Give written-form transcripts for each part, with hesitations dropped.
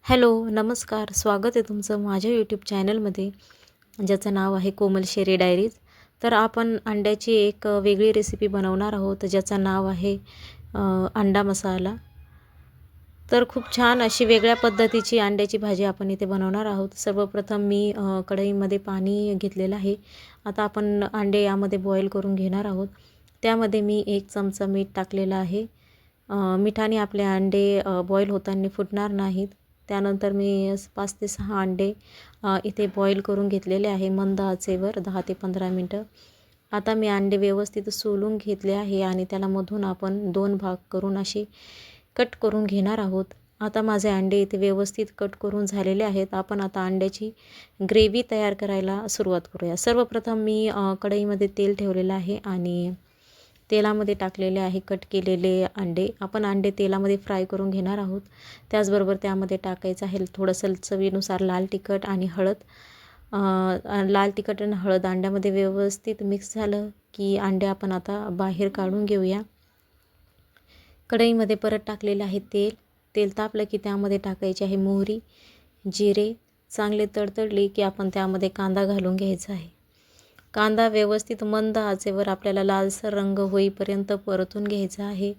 Hello, नमस्कार. स्वागत आहे तुमचं माझ्या यूट्यूब चॅनलमध्ये, ज्याचं नाव आहे कोमल शेरे डायरीज. तर आपण अंड्याची एक वेगळी रेसिपी बनवणार आहोत, ज्याचं नाव आहे अंडा मसाला. तर खूप छान अशी वेगळ्या पद्धतीची अंड्याची भाजी आपण इथे बनवणार आहोत. सर्वप्रथम मी कढईमध्ये पाणी घेतलेलं आहे. आता आपण अंडे यामध्ये बॉईल करून घेणार आहोत. त्यामध्ये मी 1 चमचा मीठ टाकलेलं आहे. मिठाने आपले अंडे बॉईल होताना फुटणार नाहीत. त्यानंतर मी 5 ते 6 अंडे इथे बॉईल करून घेतलेले आहे मंद आचेवर 10 ते 15 मिनटं. आता मी अंडे व्यवस्थित सोलून घेतले आहे आणि त्याला मधून आपण 2 भाग करून असे कट करून घेणार आहोत. आता माझे अंडे इथे व्यवस्थित कट करून झालेले आहेत. आपण आता अंड्याची ग्रेव्ही तयार करायला सुरुवात करूया. सर्वप्रथम मी कढईमध्ये तेल ठेवलेलं आहे आणि तेलामध्ये टाकलेले आहे कट केलेले अंडे. आपण अंडे तेलामध्ये फ्राय करून घेणार आहोत. त्याचबरोबर त्यामध्ये टाकायचं आहे थोडंसं चवीनुसार लाल तिखट आणि हळद. लाल तिखट आणि हळद अंड्यामध्ये व्यवस्थित मिक्स झालं की अंडे आपण आता बाहेर काढून घेऊया. कढईमध्ये परत टाकलेलं आहे तेल. तेल तापलं की त्यामध्ये टाकायचे आहे मोहरी, जिरे. चांगले तडतडले की आपण त्यामध्ये कांदा घालून घ्यायचा आहे. कांदा व्यवस्थित मंद आचेवर आपल्याला लालसर रंग होईपर्यंत परतून घ्यायचा आहे.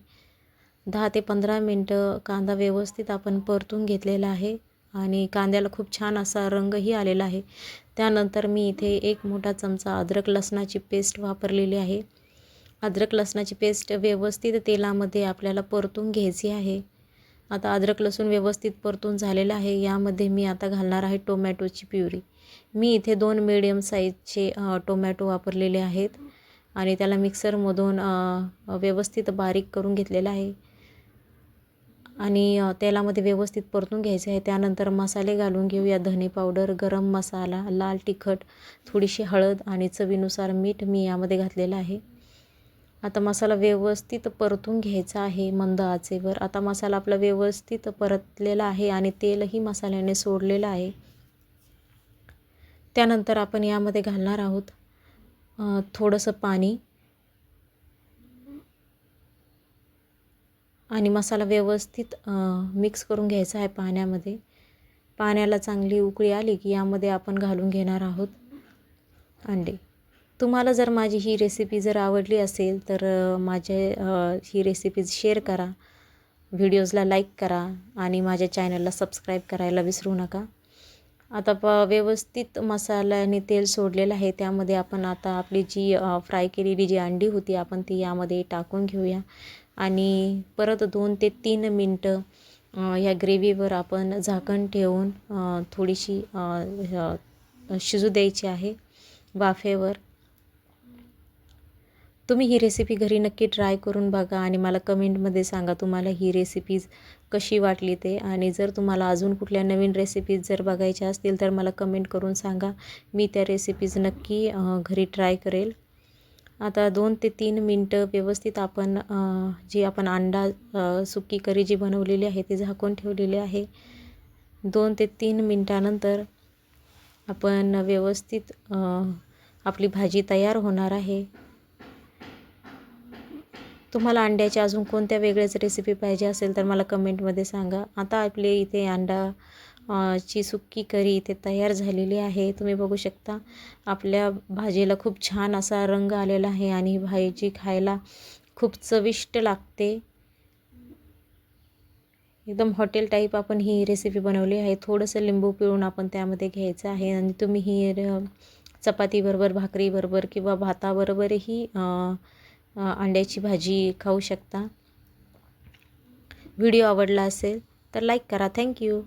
10 ते 15 मिनटं कांदा व्यवस्थित आपण परतून घेतलेला आहे आणि कांद्याला खूप छान असा रंगही आलेला आहे. त्यानंतर मी इथे 1 मोठा चमचा अद्रक लसणाची पेस्ट वापरलेली आहे. अद्रक लसणाची पेस्ट व्यवस्थित तेलामध्ये आपल्याला परतून घ्यायची आहे. आता अद्रक लसूण व्यवस्थित परतून झालेलं आहे. यामध्ये मी आता घालणार आहे टोमॅटोची प्युरी. मी इथे 2 मीडियम साईजचे टोमॅटो वापरलेले आहेत आणि त्याला मिक्सरमधून व्यवस्थित बारीक करून घेतलेलं आहे आणि तेलामध्ये व्यवस्थित परतून घ्यायचे आहे. त्यानंतर मसाले घालून घेऊया. धने पावडर, गरम मसाला, लाल तिखट, थोडीशी हळद आणि चवीनुसार मीठ मी यामध्ये घातलेलं आहे. आता मसाला व्यवस्थित परतून घ्यायचा आहे मंद आचेवर. आता मसाला आपला व्यवस्थित परतलेला आहे आणि तेलही मसाल्याने सोडलेलं आहे. त्यानंतर आपण यामध्ये घालणार आहोत थोडंसं पाणी आणि मसाला व्यवस्थित मिक्स करून घ्यायचा आहे पाण्यामध्ये. पाण्याला चांगली उकळी आली की यामध्ये आपण घालून घेणार आहोत अंडे. तुम्हाला जर माझी ही रेसिपी जर आवडली असेल तर ही रेसिपी शेअर करा, व्हिडिओजला लाईक करा आणि माझ्या चॅनलला सबस्क्राईब करायला विसरू नका. आता व्यवस्थित मसाल्याने तेल सोडलेलं आहे. त्यामध्ये आपण आता आपली जी फ्राय केलेली जी अंडी होती आपण ती यामध्ये टाकून घेऊया आणि परत 2 ते 3 मिनटं ह्या ग्रेव्हीवर आपण झाकण ठेवून थोडीशी शिजू द्यायची आहे वाफेवर. तुम्ही ही रेसिपी घरी नक्की ट्राय करून बघा आणि मला कमेंटमध्ये सांगा तुम्हाला ही रेसिपीज कशी वाटली ते. आणि जर तुम्हाला अजून कुठल्या नवीन रेसिपीज जर बघायच्या असतील तर मला कमेंट करून सांगा. मी त्या रेसिपीज नक्की घरी ट्राय करेल. आता 2 ते 3 मिनटं व्यवस्थित आपण जी आपण अंडा सुकी करी जी बनवलेली आहे ती झाकून ठेवलेली आहे. 2 ते 3 मिनटानंतर आपण व्यवस्थित आपली भाजी तयार होणार आहे. तुम्हाला अंड्याच्या अजून कोणत्या वेगळ्याच रेसिपी पाहिजे असेल तर मला कमेंटमध्ये सांगा. आता आपले इथे ची सुक्की करी इथे तयार झालेली आहे. तुम्ही बघू शकता आपल्या भाजीला खूप छान असा रंग आलेला आहे आणि ही भाजी खायला खूप चविष्ट लागते. एकदम हॉटेल टाईप आपण ही रेसिपी बनवली आहे. थोडंसं लिंबू पिळून आपण त्यामध्ये घ्यायचं आहे आणि तुम्ही ही चपातीबरोबर, भाकरीबरोबर किंवा भाताबरोबरही अंड्याची भाजी खाऊ शकता. व्हिडिओ आवडला असेल तर लाईक करा. थँक्यू.